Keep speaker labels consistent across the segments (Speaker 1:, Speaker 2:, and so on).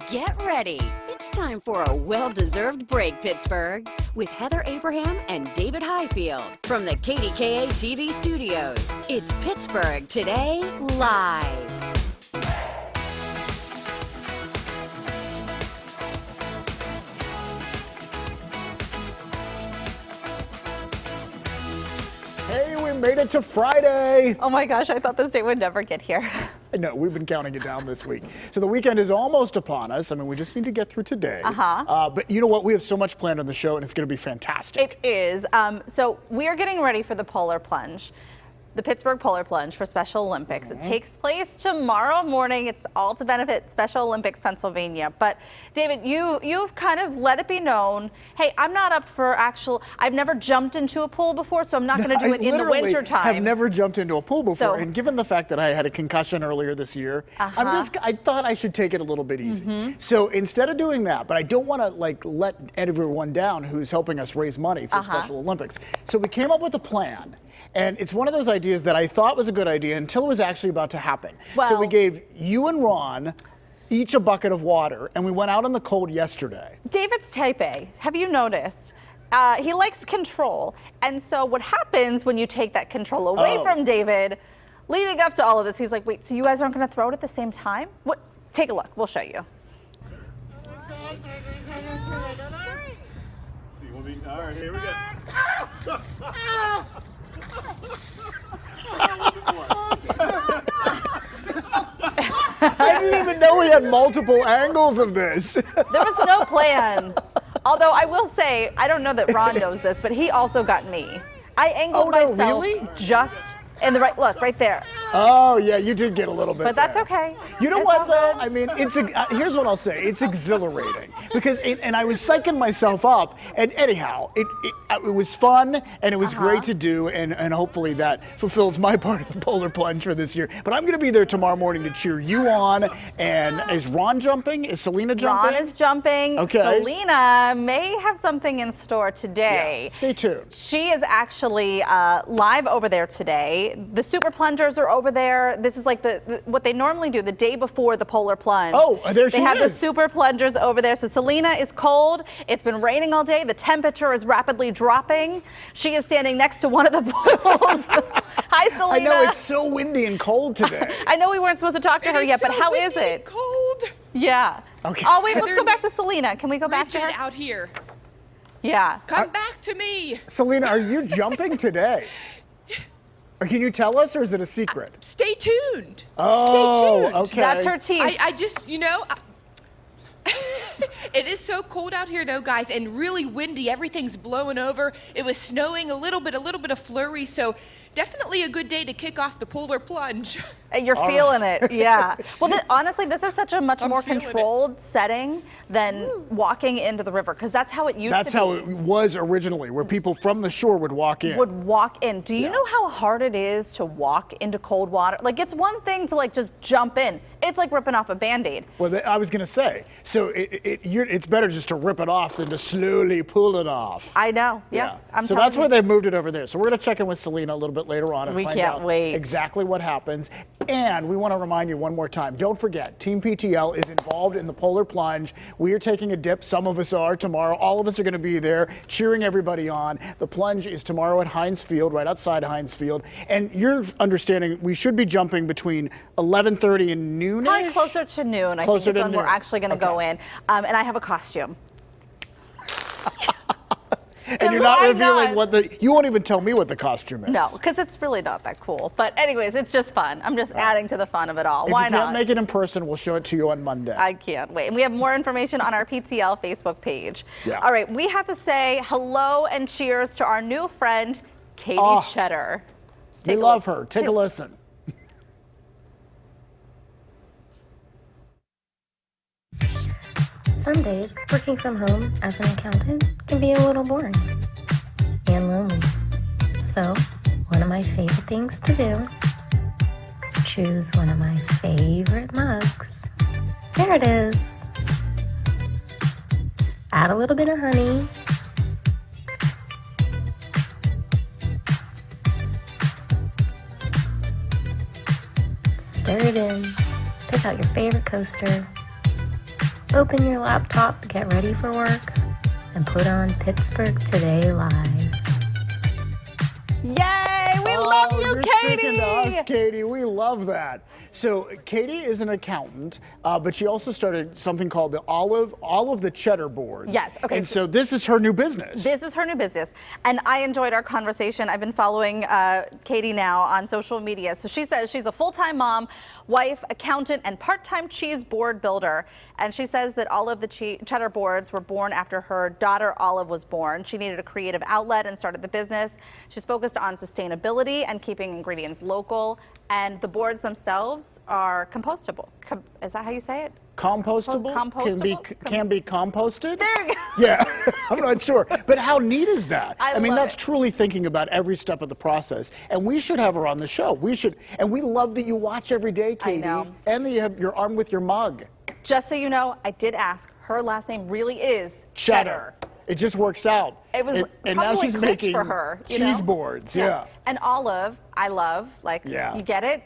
Speaker 1: Get ready. It's time for a well-deserved break, Pittsburgh, with Heather Abraham and David Highfield from the KDKA TV studios. It's Pittsburgh Today Live.
Speaker 2: Hey, we made it to Friday.
Speaker 3: Oh my gosh, I thought this day would never get here.
Speaker 2: No, we've been counting it down this week. So the weekend is almost upon us. I mean, we just need to get through today. But you know what? We have so much planned on the show, and it's going to be fantastic.
Speaker 3: It is. So we are getting ready for the Polar Plunge. The Pittsburgh Polar Plunge for Special Olympics. It takes place tomorrow morning. It's all to benefit Special Olympics Pennsylvania. But David, you've kind of let it be known, hey, I'm not up for I've never jumped into a pool before, so I'm not going to do it in the winter time.
Speaker 2: I've never jumped into a pool before, and given the fact that I had a concussion earlier this year, I thought I should take it a little bit easy. So instead of doing that, but I don't want to let everyone down who's helping us raise money for Special Olympics. So we came up with a plan. And it's one of those ideas that I thought was a good idea until it was actually about to happen. Well, so we gave you and Ron each a bucket of water, and we went out in the cold yesterday.
Speaker 3: David's type A. Have you noticed? He likes control. And so what happens when you take that control away from David, leading up to all of this, he's like, wait, so you guys aren't going to throw it at the same time? What? Take a look. We'll show you.
Speaker 4: All right, here we go.
Speaker 2: I didn't even know we had multiple angles of this.
Speaker 3: There was no plan. Although I will say, I don't know that Ron knows this, but he also got me. I angled myself just in the right look, right there.
Speaker 2: Oh, yeah, you did get a little bit.
Speaker 3: But that's okay.
Speaker 2: You know what, though? I mean, here's what I'll say. It's exhilarating because, and I was psyching myself up. And anyhow, it was fun and it was great to do. And hopefully that fulfills my part of the Polar Plunge for this year. But I'm going to be there tomorrow morning to cheer you on. And is Ron jumping? Is Selena jumping?
Speaker 3: Ron is jumping.
Speaker 2: Okay.
Speaker 3: Selena may have something in store today.
Speaker 2: Yeah. Stay tuned.
Speaker 3: She is actually live over there today. The Super Plungers are over there. This is like what they normally do the day before the Polar Plunge.
Speaker 2: Oh, there she is.
Speaker 3: They have the Super Plungers over there. So Selena is cold. It's been raining all day. The temperature is rapidly dropping. She is standing next to one of the pools. Hi, Selena.
Speaker 2: I know it's so windy and cold today.
Speaker 3: I know we weren't supposed to talk to her yet, but how is it?
Speaker 5: Cold.
Speaker 3: Yeah.
Speaker 2: Okay.
Speaker 3: Oh, wait, let's go back to Selena. Can we go back to her?
Speaker 5: Out here.
Speaker 3: Yeah.
Speaker 5: Come back to me.
Speaker 2: Selena, are you jumping today? Or can you tell us, or is it a secret?
Speaker 5: Stay tuned.
Speaker 2: Oh,
Speaker 5: Stay tuned.
Speaker 2: okay.
Speaker 3: That's her teeth.
Speaker 5: I just, it is so cold out here, though, guys, and really windy. Everything's blowing over. It was snowing a little bit of flurry. So definitely a good day to kick off the Polar Plunge.
Speaker 3: You're feeling it, yeah. Well, honestly, this is such a much more controlled setting than walking into the river, because that's how it used to be.
Speaker 2: That's how it was originally, where people from the shore would walk in.
Speaker 3: Do you know how hard it is to walk into cold water? Like, it's one thing to just jump in. It's like ripping off a Band-Aid.
Speaker 2: Well, I was going to say, so it's better just to rip it off than to slowly pull it off.
Speaker 3: I know, yeah.
Speaker 2: So that's where they've moved it over there. So we're going to check in with Selena a little bit later on and find out exactly what happens. And we want to remind you one more time, don't forget, Team PTL is involved in the Polar Plunge. We are taking a dip. Some of us are tomorrow. All of us are going to be there cheering everybody on. The plunge is tomorrow at Highfield, right outside Highfield. And you're understanding we should be jumping between 11:30 and noon.
Speaker 3: Probably closer to noon. I think is when we're actually going to go in. And I have a costume.
Speaker 2: And you're not revealing you won't even tell me what the costume is.
Speaker 3: No, because it's really not that cool. But anyways, it's just fun. I'm just adding to the fun of it all. Why not?
Speaker 2: If you can't make it in person, we'll show it to you on Monday.
Speaker 3: I can't wait. And we have more information on our PTL Facebook page.
Speaker 2: Yeah.
Speaker 3: All right, we have to say hello and cheers to our new friend, Katie Cheddar.
Speaker 2: We love her. Take a listen.
Speaker 6: Some days, working from home as an accountant can be a little boring and lonely. So, one of my favorite things to do is choose one of my favorite mugs. There it is. Add a little bit of honey. Stir it in. Pick out your favorite coaster. Open your laptop, get ready for work, and put on Pittsburgh Today Live.
Speaker 3: Yay! We love you,
Speaker 2: you're
Speaker 3: Katie!
Speaker 2: Speaking to us, Katie. We love that. So Katie is an accountant, but she also started something called the all of the Cheddar boards.
Speaker 3: Yes. Okay.
Speaker 2: And so this is her new business.
Speaker 3: This is her new business, and I enjoyed our conversation. I've been following Katie now on social media. So she says she's a full-time mom, wife, accountant, and part-time cheese board builder. And she says that all of the Cheddar boards were born after her daughter Olive was born. She needed a creative outlet and started the business. She's focused on sustainability and keeping ingredients local. And the boards themselves are compostable. Is that how you say it?
Speaker 2: Compostable?
Speaker 3: Compostable?
Speaker 2: Can be composted?
Speaker 3: There you go.
Speaker 2: Yeah, I'm not sure. But how neat is that?
Speaker 3: I
Speaker 2: mean,
Speaker 3: love
Speaker 2: that's
Speaker 3: it.
Speaker 2: truly thinking about every step of the process. And we should have her on the show. We should. And we love that you watch every day, Katie.
Speaker 3: know.
Speaker 2: And that you're armed with your mug.
Speaker 3: Just so you know, I did ask. Her last name really is
Speaker 2: Cheddar. It just works out.
Speaker 3: It was
Speaker 2: and now
Speaker 3: probably
Speaker 2: she's
Speaker 3: clicked
Speaker 2: making
Speaker 3: for her, you
Speaker 2: cheese
Speaker 3: know?
Speaker 2: boards. Yeah.
Speaker 3: And Olive, I love. Like,
Speaker 2: Yeah.
Speaker 3: you get it?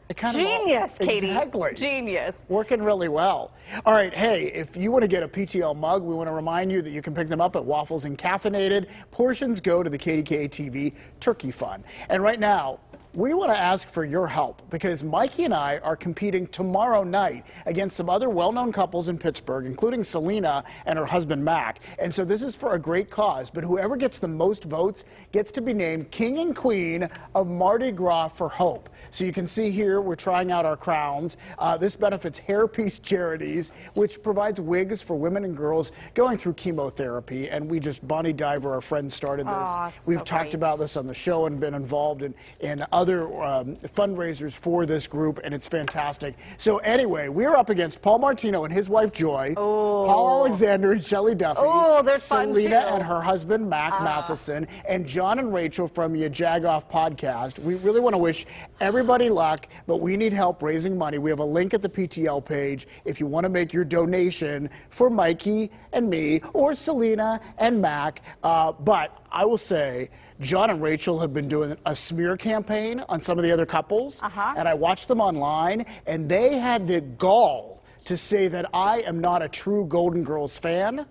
Speaker 2: It kind of
Speaker 3: Genius, Katie.
Speaker 2: Exactly.
Speaker 3: Genius.
Speaker 2: Working really well. All right, hey, if you want to get a PTL mug, we want to remind you that you can pick them up at Waffles and Caffeinated. Portions go to the KDKA TV Turkey Fund. And right now, we want to ask for your help because Mikey and I are competing tomorrow night against some other well-known couples in Pittsburgh, including Selena and her husband Mac. And so this is for a great cause, but whoever gets the most votes gets to be named King and Queen of Mardi Gras for Hope. So you can see here we're trying out our crowns. This benefits Hairpiece Charities, which provides wigs for women and girls going through chemotherapy. And Bonnie Diver, our friend, started this.
Speaker 3: It's
Speaker 2: We've
Speaker 3: so
Speaker 2: talked
Speaker 3: great.
Speaker 2: about this on the show and been involved in other fundraisers for this group, and it's fantastic. So anyway, we're up against Paul Martino and his wife Joy, Paul Alexander and Shelley Duffy,
Speaker 3: Oh, they're fun,
Speaker 2: Selena
Speaker 3: too.
Speaker 2: and her husband Mac Matheson, and John and Rachel from Ya Jagoff podcast. We really want to wish everybody luck, but we need help raising money. We have a link at the PTL page if you want to make your donation for Mikey and me or Selena and Mac. But I will say, John and Rachel have been doing a smear campaign on some of the other couples, and I watched them online, and they had the gall to say that I am not a true Golden Girls fan.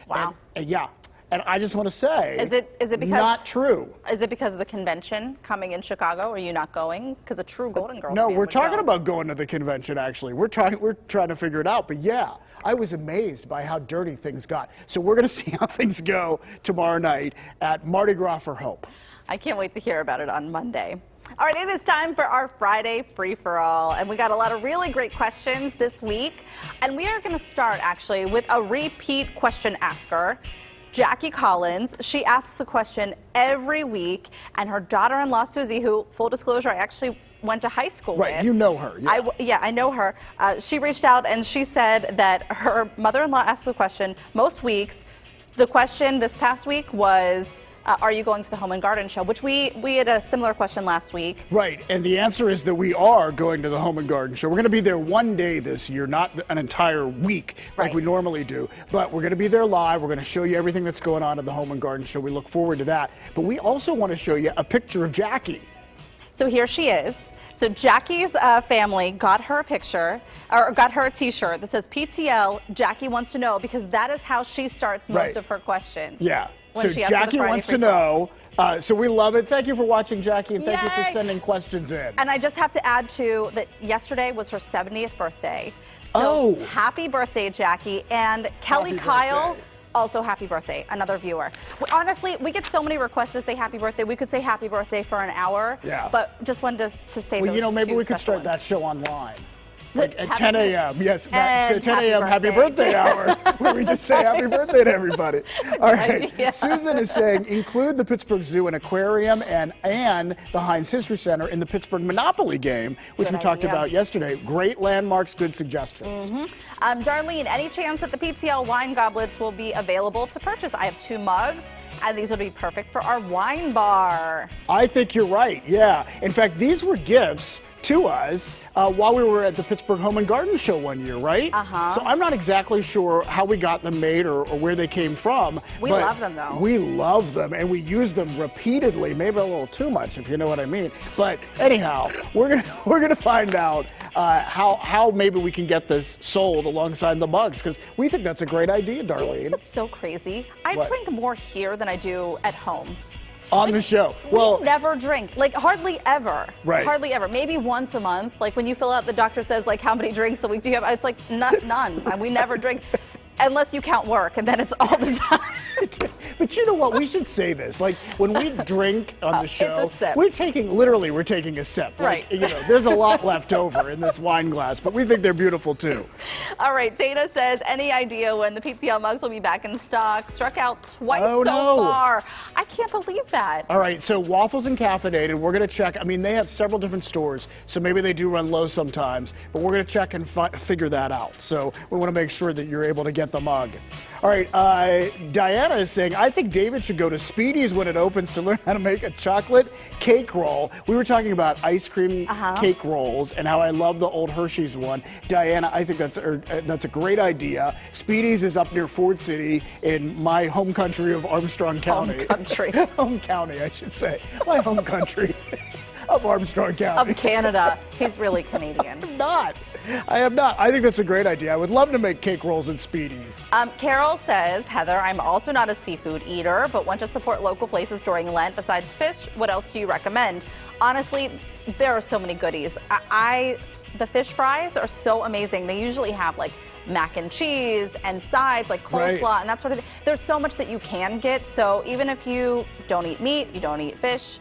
Speaker 3: Wow.
Speaker 2: And yeah. And I just want to say,
Speaker 3: Is it because
Speaker 2: not true.
Speaker 3: Is it because of the convention coming in Chicago? Are you not going? Because a true Golden Girls
Speaker 2: No,
Speaker 3: fan
Speaker 2: we're
Speaker 3: would
Speaker 2: talking
Speaker 3: go.
Speaker 2: about going to the convention, actually. We're trying to figure it out. But yeah, I was amazed by how dirty things got. So we're going to see how things go tomorrow night at Mardi Gras for Hope.
Speaker 3: I can't wait to hear about it on Monday. All right, it is time for our Friday free-for-all, and we got a lot of really great questions this week. And we are going to start, actually, with a repeat question asker, Jackie Collins. She asks a question every week, and her daughter-in-law, Susie, who, full disclosure, I actually went to high school with.
Speaker 2: Right, you know her. Yeah.
Speaker 3: I know her. She reached out, and she said that her mother-in-law asked the question most weeks. The question this past week was, are you going to the Home and Garden Show? Which we had a similar question last week.
Speaker 2: Right, and the answer is that we are going to the Home and Garden Show. We're going to be there one day this year, not an entire week like
Speaker 3: Right.
Speaker 2: we normally do. But we're going to be there live. We're going to show you everything that's going on at the Home and Garden Show. We look forward to that. But we also want to show you a picture of Jackie.
Speaker 3: So here she is. So Jackie's family got her a picture, or got her a T-shirt that says PTL, Jackie wants to know, because that is how she starts most
Speaker 2: Right.
Speaker 3: of her questions.
Speaker 2: Yeah.
Speaker 3: When
Speaker 2: So
Speaker 3: she asks for the
Speaker 2: Jackie
Speaker 3: Friday
Speaker 2: wants to
Speaker 3: free-for-all.
Speaker 2: know. So we love it. Thank you for watching, Jackie, and thank you for
Speaker 3: Yay!
Speaker 2: sending questions in.
Speaker 3: And I just have to add, too, that yesterday was her 70th birthday. So
Speaker 2: Oh.
Speaker 3: happy birthday, Jackie. And Kelly
Speaker 2: Happy
Speaker 3: Kyle,
Speaker 2: birthday.
Speaker 3: also happy birthday, another viewer. Honestly, we get so many requests to say happy birthday. We could say happy birthday for an hour.
Speaker 2: Yeah.
Speaker 3: But just wanted to say
Speaker 2: Well,
Speaker 3: those
Speaker 2: maybe
Speaker 3: two
Speaker 2: we could
Speaker 3: special
Speaker 2: start that
Speaker 3: ones.
Speaker 2: show online. Like at
Speaker 3: Happy
Speaker 2: 10 a.m. Yes, the
Speaker 3: And
Speaker 2: 10 a.m. happy
Speaker 3: happy
Speaker 2: birthday hour, where we just say happy birthday to everybody. All right.
Speaker 3: idea.
Speaker 2: Susan is saying include the Pittsburgh Zoo and Aquarium and the Heinz History Center in the Pittsburgh Monopoly game, which
Speaker 3: Good
Speaker 2: we talked
Speaker 3: idea.
Speaker 2: about yesterday. Great landmarks, good suggestions.
Speaker 3: Darlene, any chance that the PTL wine goblets will be available to purchase? I have 2 mugs, and these would be perfect for our wine bar.
Speaker 2: I think you're right, yeah. In fact, these were gifts to us while we were at the Pittsburgh Home and Garden Show one year, right? So I'm not exactly sure how we got them made or where they came from.
Speaker 3: We
Speaker 2: but
Speaker 3: love them, though.
Speaker 2: We love them, and we use them repeatedly, maybe a little too much, if you know what I mean. But anyhow, we're gonna find out how maybe we can get this sold alongside the mugs, because we think that's a great idea, Darlene.
Speaker 3: It's so crazy. I
Speaker 2: What?
Speaker 3: drink more here than I do at home.
Speaker 2: On the show. Well,
Speaker 3: we never drink, like hardly ever.
Speaker 2: Right.
Speaker 3: Hardly ever. Maybe once a month. Like when you fill out, the doctor says like how many drinks a week do you have? It's like none. We never drink. Unless you count work, and then it's all the time.
Speaker 2: But you know what? We should say this. Like when we drink on the show,
Speaker 3: it's a sip.
Speaker 2: we're taking a sip.
Speaker 3: Right.
Speaker 2: Like, you know, there's a lot left over in this wine glass, but we think they're beautiful too.
Speaker 3: All right, Dana says, any idea when the PTL mugs will be back in stock? Struck out twice
Speaker 2: Oh,
Speaker 3: so
Speaker 2: no.
Speaker 3: far. I can't believe that.
Speaker 2: All right, so Waffles and Caffeinated, we're going to check. I mean, they have several different stores, so maybe they do run low sometimes, but we're going to check and figure that out. So we want to make sure that you're able to get the mug. All right, Diana is saying, I think David should go to Speedy's when it opens to learn how to make a chocolate cake roll. We were talking about ice cream cake rolls and how I love the old Hershey's one. Diana, I think that's a great idea. Speedy's is up near Ford City in my home country of Armstrong County.
Speaker 3: Home country.
Speaker 2: Home county, I should say. My home country of Armstrong County.
Speaker 3: Of Canada. He's really Canadian.
Speaker 2: I am not. I think that's a great idea. I would love to make cake rolls at Speedy's.
Speaker 3: Carol says, Heather, I'm also not a seafood eater, but want to support local places during Lent. Besides fish, what else do you recommend? Honestly, there are so many goodies. The fish fries are so amazing. They usually have like mac and cheese and sides like coleslaw and that sort of thing. There's so much that you can get. So even if you don't eat meat, you don't eat fish,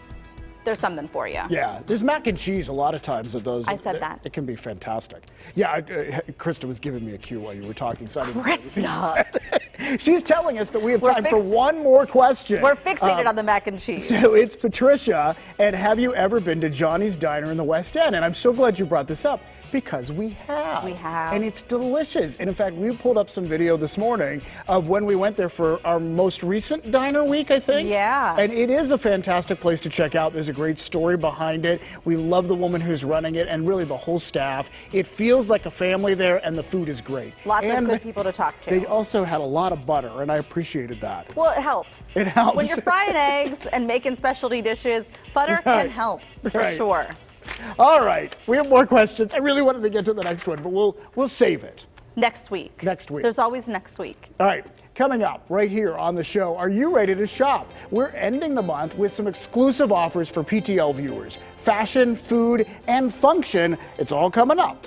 Speaker 3: there's something for you.
Speaker 2: Yeah, there's mac and cheese a lot of times at those.
Speaker 3: I said that.
Speaker 2: It can be fantastic. Yeah, Krista was giving me a cue while you were talking. So
Speaker 3: Krista.
Speaker 2: She's telling us that we have time for one more question.
Speaker 3: We're fixated on the mac and cheese.
Speaker 2: So it's Patricia, and have you ever been to Johnny's Diner in the West End? And I'm so glad you brought this up. Because we have.
Speaker 3: We have.
Speaker 2: And it's delicious. And in fact, we pulled up some video this morning of when we went there for our most recent diner week, I think.
Speaker 3: Yeah.
Speaker 2: And it is a fantastic place to check out. There's a great story behind it. We love the woman who's running it and really the whole staff. It feels like a family there, and the food is great.
Speaker 3: Lots of good people to talk to.
Speaker 2: They also had a lot of butter, and I appreciated that.
Speaker 3: Well, it helps.
Speaker 2: It helps.
Speaker 3: When you're frying eggs and making specialty dishes, butter can help, for sure.
Speaker 2: All right, we have more questions. I really wanted to get to the next one, but we'll save it.
Speaker 3: Next week.
Speaker 2: Next week.
Speaker 3: There's always next week.
Speaker 2: All right, coming up right here on the show, are you ready to shop? We're ending the month with some exclusive offers for PTL viewers. Fashion, food, and function. It's all coming up.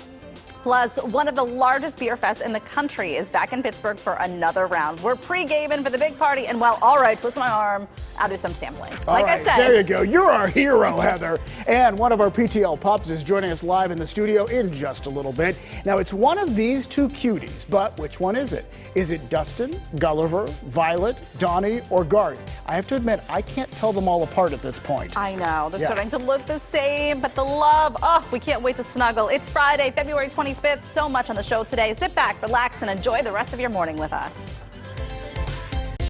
Speaker 3: Plus, one of the largest beer fests in the country is back in Pittsburgh for another round. We're pre-gaming for the big party, and well, all right, twist my arm, I'll do some sampling. Like I said.
Speaker 2: There you go. You're our hero, Heather. And one of our PTL pups is joining us live in the studio in just a little bit. Now, it's one of these two cuties, but which one is it? Is it Dustin, Gulliver, Violet, Donnie, or Garth? I have to admit, I can't tell them all apart at this point.
Speaker 3: I know, they're starting to look the same, but the love, we can't wait to snuggle. It's Friday, February 25th. So much on the show today. Sit back, relax, and enjoy the rest of your morning with us.